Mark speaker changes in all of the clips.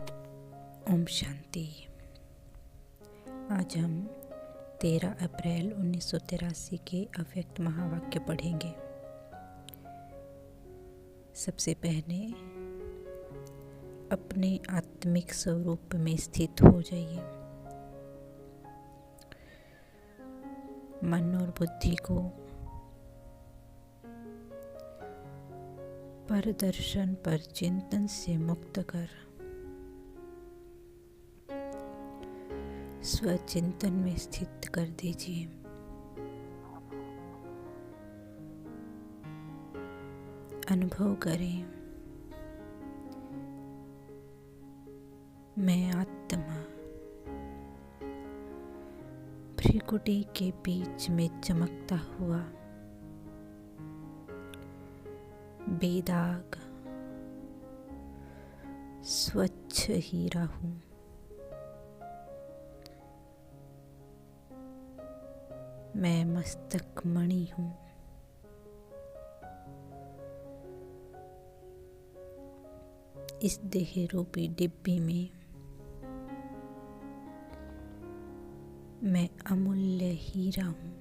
Speaker 1: ओम शांति। आज हम 13 अप्रैल 1983 के अव्यक्त महावाक्य पढ़ेंगे। सबसे पहले अपने आत्मिक स्वरूप में स्थित हो जाइए। मन और बुद्धि को परदर्शन पर चिंतन से मुक्त कर स्वचिंतन में स्थित कर दीजिए। अनुभव करें, मैं आत्मा भ्रिकुटी के बीच में चमकता हुआ बेदाग स्वच्छ हीरा हूँ। मैं मस्तक मणि हूँ। इस देह रूपी डिब्बी में मैं अमूल्य हीरा हूँ,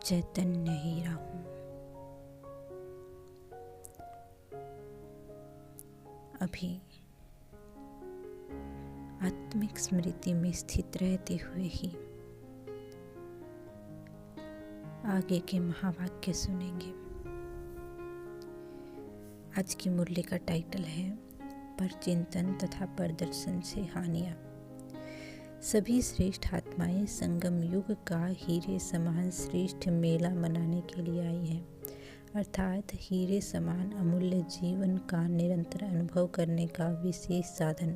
Speaker 1: चैतन्य हीरा हूँ। अभी आत्मिक स्मृति में स्थित रहते हुए ही आगे के महावाक्य सुनेंगे। आज की मुरली का टाइटल है परचिंतन तथा परदर्शन से हानियाँ। सभी श्रेष्ठ आत्माएं संगम युग का हीरे समान श्रेष्ठ मेला मनाने के लिए आई हैं, अर्थात हीरे समान अमूल्य जीवन का निरंतर अनुभव करने का विशेष साधन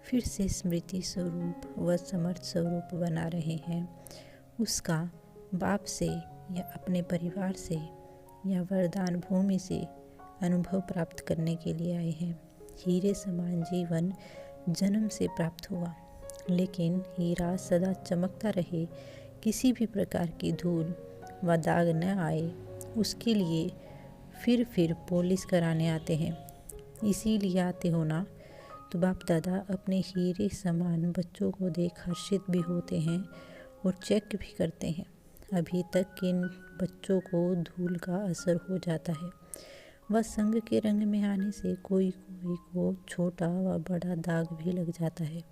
Speaker 1: फिर से स्मृति स्वरूप व समर्थ स्वरूप बना रहे हैं। उसका बाप से या अपने परिवार से या वरदान भूमि से अनुभव प्राप्त करने के लिए आए हैं। हीरे समान जीवन जन्म से प्राप्त हुआ, लेकिन हीरा सदा चमकता रहे, किसी भी प्रकार की धूल व दाग न आए, उसके लिए फिर पॉलिश कराने आते हैं। इसीलिए आते हो ना, तो बाप दादा अपने हीरे समान बच्चों को देख हर्षित भी होते हैं और चेक भी करते हैं। अभी तक किन बच्चों को धूल का असर हो जाता है, वह संग के रंग में आने से कोई को छोटा व बड़ा दाग भी लग जाता है।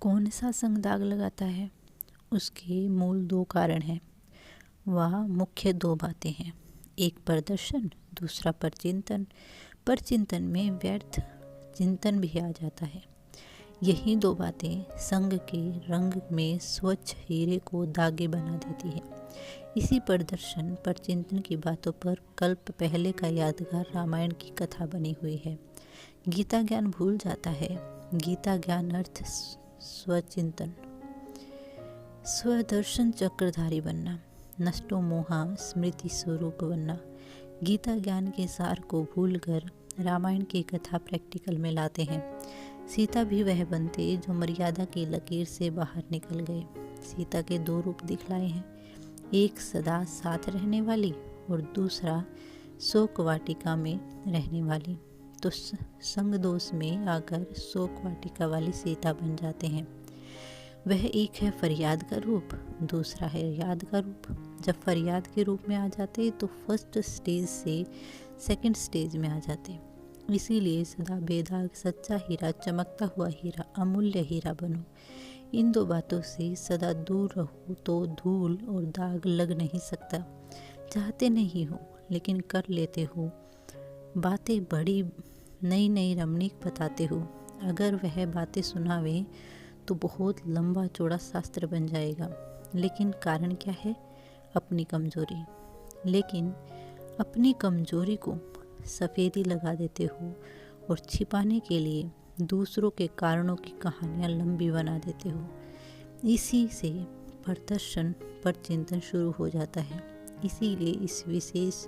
Speaker 1: कौन सा संग दाग लगाता है? उसके मूल 2 कारण हैं। वह मुख्य 2 बातें हैं, एक परदर्शन, दूसरा परचिंतन। परचिंतन में व्यर्थ चिंतन भी आ जाता है। यही 2 बातें संग के रंग में स्वच्छ हीरे को दागे बना देती है। इसी प्रदर्शन पर चिंतन की बातों पर कल्प पहले का यादगार रामायण की कथा बनी हुई है। गीता ज्ञान भूल जाता है। गीता ज्ञान अर्थ स्वचिंतन, स्वदर्शन चक्रधारी बनना, नष्टो मोहा स्मृति स्वरूप बनना। गीता ज्ञान के सार को भूलकर रामायण की कथा प्रैक्टिकल में लाते हैं। सीता भी वह बनते जो मर्यादा की लकीर से बाहर निकल गए। सीता के 2 रूप दिखलाए हैं, एक सदा साथ रहने वाली और दूसरा शोक वाटिका में रहने वाली। तो संग दोष में आकर शोक वाटिका वाली सीता बन जाते हैं। वह एक है फरियाद का रूप, दूसरा है याद का रूप। जब फरियाद के रूप में आ जाते तो फर्स्ट स्टेज से सेकंड स्टेज में आ जाते। इसीलिए सदा बेदाग सच्चा हीरा, चमकता हुआ हीरा, अमूल्य हीरा बनो। इन 2 बातों से सदा दूर रहो तो धूल और दाग लग नहीं सकता। चाहते नहीं हो लेकिन कर लेते हो। बातें बड़ी नई रमणीक बताते हो। अगर वह बातें सुनावे तो बहुत लंबा चौड़ा शास्त्र बन जाएगा। लेकिन कारण क्या है? अपनी कमजोरी। लेकिन अपनी कमजोरी को सफ़ेदी लगा देते हो और छिपाने के लिए दूसरों के कारणों की कहानियाँ लंबी बना देते हो। इसी से प्रदर्शन पर चिंतन शुरू हो जाता है। इसीलिए इस विशेष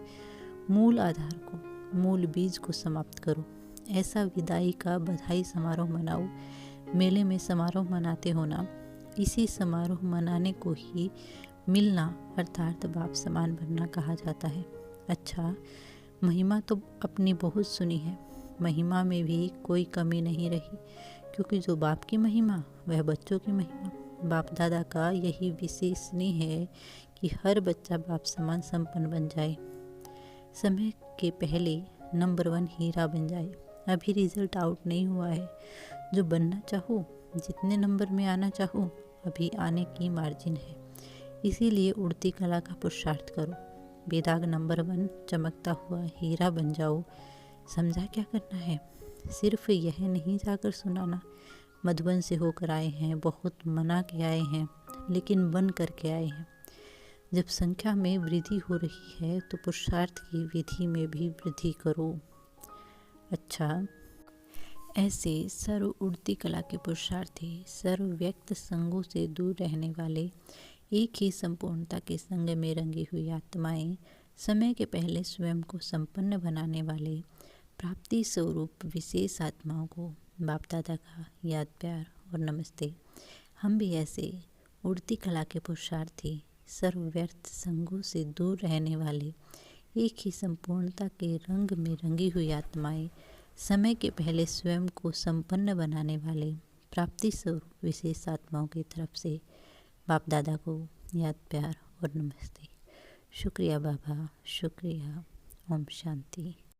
Speaker 1: मूल आधार को, मूल बीज को समाप्त करो। ऐसा विदाई का बधाई समारोह मनाओ। मेले में समारोह मनाते हो ना, इसी समारोह मनाने को ही मिलना अर्थात बाप समान बनना कहा जाता है। अच्छा, महिमा तो अपनी बहुत सुनी है, महिमा में भी कोई कमी नहीं रही, क्योंकि जो बाप की महिमा वह बच्चों की महिमा। बाप दादा का यही विशेष स्नेह है कि हर बच्चा बाप समान संपन्न बन जाए, समय के पहले नंबर 1 हीरा बन जाए। अभी रिजल्ट आउट नहीं हुआ है, जो बनना चाहो, जितने नंबर में आना चाहो, अभी आने की मार्जिन है। इसीलिए उड़ती कला का पुरुषार्थ करो, बेदाग नंबर 1 चमकता हुआ हीरा बन जाओ। समझा क्या करना है? सिर्फ यह नहीं जाकर सुनाना, मधुबन से होकर आए हैं, बहुत मना के आए हैं, लेकिन बन करके आए हैं। जब संख्या में वृद्धि हो रही है तो पुरुषार्थ की विधि में भी वृद्धि करो। अच्छा, ऐसे सर्व उड़ती कला के पुरुषार्थी, सर्व व्यक्त संगों से दूर रहने वाले, एक ही संपूर्णता के संग में रंगी हुई आत्माएं, समय के पहले स्वयं को संपन्न बनाने वाले प्राप्ति स्वरूप विशेष आत्माओं को बाप दादा का याद, प्यार और नमस्ते। हम भी ऐसे उड़ती कला के पुरुषार्थी, सर्व व्यर्थ संगों से दूर रहने वाले, एक ही संपूर्णता के रंग में रंगी हुई आत्माएं, समय के पहले स्वयं को संपन्न बनाने वाले प्राप्ति स्वरूप विशेष आत्माओं की तरफ से बाप दादा को याद, प्यार और नमस्ते। शुक्रिया बाबा, शुक्रिया। ओम शांति।